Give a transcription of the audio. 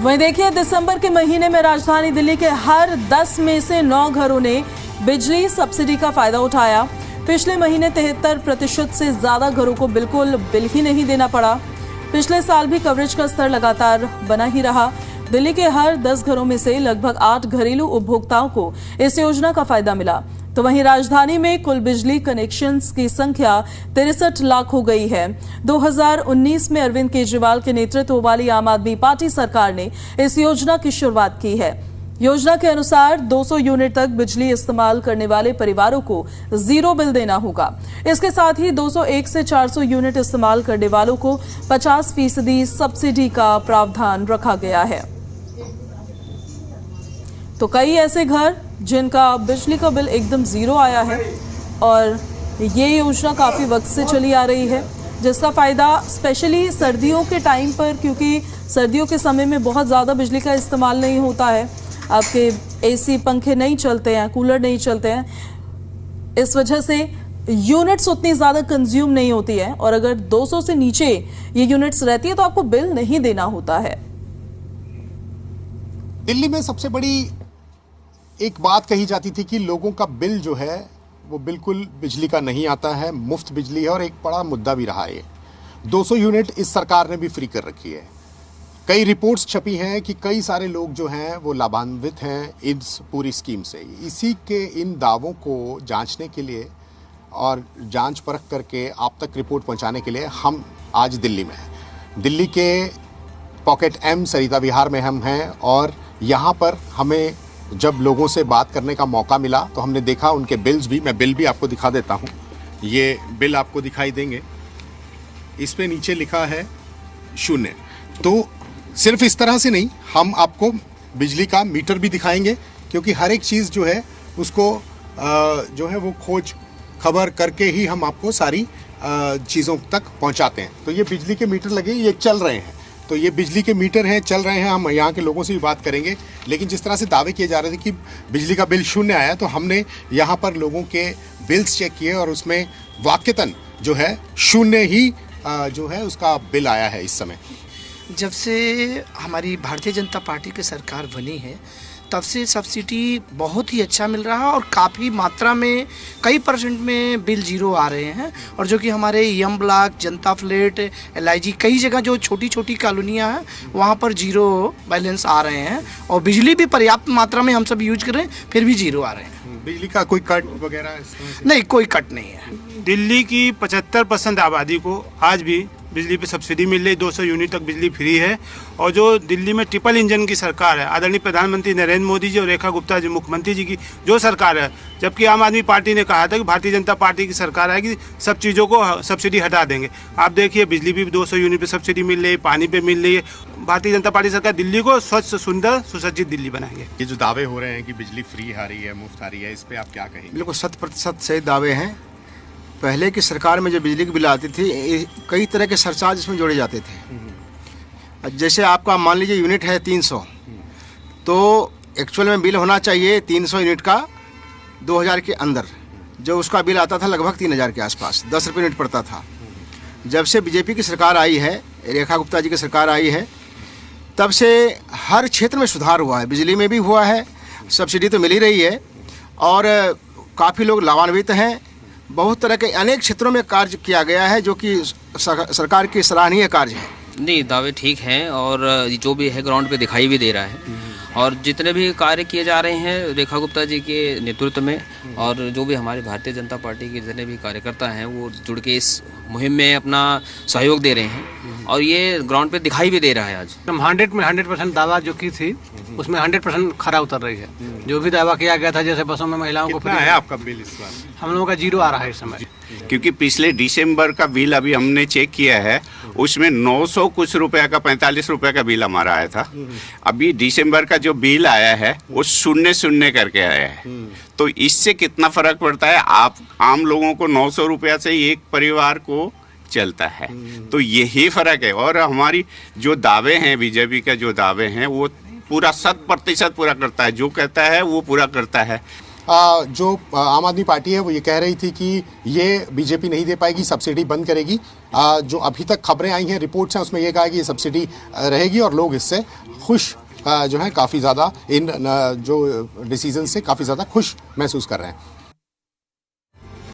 वहीं देखिए, दिसंबर के महीने में राजधानी दिल्ली के हर 10 में से 9 घरों ने बिजली सब्सिडी का फायदा उठाया। पिछले महीने 73% से ज्यादा घरों को बिल्कुल बिल ही नहीं देना पड़ा। पिछले साल भी कवरेज का स्तर लगातार बना ही रहा। दिल्ली के हर 10 घरों में से लगभग 8 घरेलू उपभोक्ताओं को इस योजना का फायदा मिला। तो वहीं राजधानी में कुल बिजली कनेक्शंस की संख्या 63 लाख हो गई है। 2019 में अरविंद केजरीवाल के नेतृत्व वाली आम आदमी पार्टी सरकार ने इस योजना की शुरुआत की है। योजना के अनुसार 200 यूनिट तक बिजली इस्तेमाल करने वाले परिवारों को जीरो बिल देना होगा। इसके साथ ही 201 से 400 यूनिट इस्तेमाल करने वालों को 50% सब्सिडी का प्रावधान रखा गया है। तो कई ऐसे घर जिनका बिजली का बिल एकदम जीरो आया है और ये योजना काफ़ी वक्त से चली आ रही है, जिसका फ़ायदा स्पेशली सर्दियों के टाइम पर, क्योंकि सर्दियों के समय में बहुत ज़्यादा बिजली का इस्तेमाल नहीं होता है। आपके एसी पंखे नहीं चलते हैं, कूलर नहीं चलते हैं, इस वजह से यूनिट्स उतनी ज़्यादा कंज्यूम नहीं होती है। और अगर 200 से नीचे ये यूनिट्स रहती है तो आपको बिल नहीं देना होता है। दिल्ली में सबसे बड़ी एक बात कही जाती थी कि लोगों का बिल जो है वो बिल्कुल बिजली का नहीं आता है, मुफ्त बिजली है, और एक बड़ा मुद्दा भी रहा है। 200 यूनिट इस सरकार ने भी फ्री कर रखी है। कई रिपोर्ट्स छपी हैं कि कई सारे लोग जो हैं वो लाभान्वित हैं इस पूरी स्कीम से। इसी के इन दावों को जांचने के लिए और जांच परख करके आप तक रिपोर्ट पहुंचाने के लिए हम आज दिल्ली में हैं। दिल्ली के पॉकेट एम सरिता विहार में हम हैं और यहाँ पर हमें जब लोगों से बात करने का मौका मिला तो हमने देखा उनके बिल्स भी। मैं बिल भी आपको दिखा देता हूँ। ये बिल आपको दिखाई देंगे, इस पे नीचे लिखा है 0। तो सिर्फ इस तरह से नहीं, हम आपको बिजली का मीटर भी दिखाएंगे, क्योंकि हर एक चीज़ जो है उसको जो है वो खोज खबर करके ही हम आपको सारी चीज़ों तक पहुंचाते हैं। तो ये बिजली के मीटर लगे, ये चल रहे हैं। तो ये बिजली के मीटर हैं, चल रहे हैं। हम यहाँ के लोगों से भी बात करेंगे। लेकिन जिस तरह से दावे किए जा रहे थे कि बिजली का बिल 0 आया, तो हमने यहाँ पर लोगों के बिल्स चेक किए और उसमें वाकईतन जो है 0 ही जो है उसका बिल आया है इस समय। जब से हमारी भारतीय जनता पार्टी की सरकार बनी है तब से सब्सिडी बहुत ही अच्छा मिल रहा है और काफ़ी मात्रा में कई % में बिल जीरो आ रहे हैं। और जो कि हमारे यम ब्लॉक, जनता फ्लैट, LIG, कई जगह जो छोटी छोटी कॉलोनियाँ हैं वहाँ पर जीरो बैलेंस आ रहे हैं और बिजली भी पर्याप्त मात्रा में हम सब यूज करें फिर भी जीरो आ रहे हैं। बिजली का कोई कट वगैरह नहीं, कोई कट नहीं है। दिल्ली की 75% आबादी को आज भी बिजली पे सब्सिडी मिल रही, 200 यूनिट तक बिजली फ्री है। और जो दिल्ली में ट्रिपल इंजन की सरकार है, आदरणीय प्रधानमंत्री नरेंद्र मोदी जी और रेखा गुप्ता जी मुख्यमंत्री जी की जो सरकार है, जबकि आम आदमी पार्टी ने कहा था कि भारतीय जनता पार्टी की सरकार आएगी सब चीज़ों को सब्सिडी हटा देंगे। आप देखिए बिजली भी 200 यूनिट पे सब्सिडी मिल रही है, पानी पे मिल रही है। भारतीय जनता पार्टी सरकार दिल्ली को स्वच्छ, सुंदर, सुसज्जित दिल्ली बनाएंगे। ये जो दावे हो रहे हैं कि बिजली फ्री आ रही है, मुफ्त आ रही है, इस पर आप क्या कहेंगे? बिल्कुल 100% सही दावे हैं। पहले की सरकार में जो बिजली की बिल आती थी, कई तरह के सरचार्ज इसमें जोड़े जाते थे। जैसे आपका मान लीजिए यूनिट है 300, तो एक्चुअल में बिल होना चाहिए 300 यूनिट का 2000 के अंदर। जो उसका बिल आता था लगभग 3000 के आसपास, 10 रुपये यूनिट पड़ता था। जब से बीजेपी की सरकार आई है, रेखा गुप्ता जी की सरकार आई है, तब से हर क्षेत्र में सुधार हुआ है। बिजली में भी हुआ है, सब्सिडी तो मिल ही रही है और काफ़ी लोग लाभान्वित हैं। बहुत तरह के अनेक क्षेत्रों में कार्य किया गया है जो कि सरकार की सराहनीय कार्य है। नहीं, दावे ठीक हैं और जो भी है ग्राउंड पे दिखाई भी दे रहा है। और जितने भी कार्य किए जा रहे हैं रेखा गुप्ता जी के नेतृत्व में, और जो भी हमारे भारतीय जनता पार्टी के जितने भी कार्यकर्ता हैं वो जुड़ के इस मुहिम में अपना सहयोग दे रहे हैं और ये ग्राउंड पे दिखाई भी दे रहा है। आज हम 100 में 100% दावा जो की थी उसमें 100% खरा उतर रही है। जो भी दावा किया गया था, जैसे बसों में महिलाओं को कितना है आपका बिल इस बार? हम लोगों का जीरो आ रहा है इस समय। क्योंकि पिछले दिसंबर का बिल अभी हमने चेक किया है, उसमें 900 कुछ रुपया का 45 रुपये का बिल हमारा आया था। अभी दिसंबर का जो बिल आया है वो 0 करके आया है। तो इससे कितना फर्क पड़ता है? आप आम लोगों को 900 रुपया से एक परिवार को चलता है। तो यही फर्क है। और हमारी जो दावे हैं, बीजेपी का जो दावे हैं, वो पूरा 100% पूरा करता है। जो कहता है वो पूरा करता है। जो आम आदमी पार्टी है वो ये कह रही थी कि ये बीजेपी नहीं दे पाएगी, सब्सिडी बंद करेगी। जो अभी तक खबरें आई हैं, रिपोर्ट्स हैं, उसमें ये कहा कि ये सब्सिडी रहेगी और लोग इससे खुश जो है काफ़ी ज़्यादा इन जो डिसीजन से काफ़ी ज़्यादा खुश महसूस कर रहे हैं।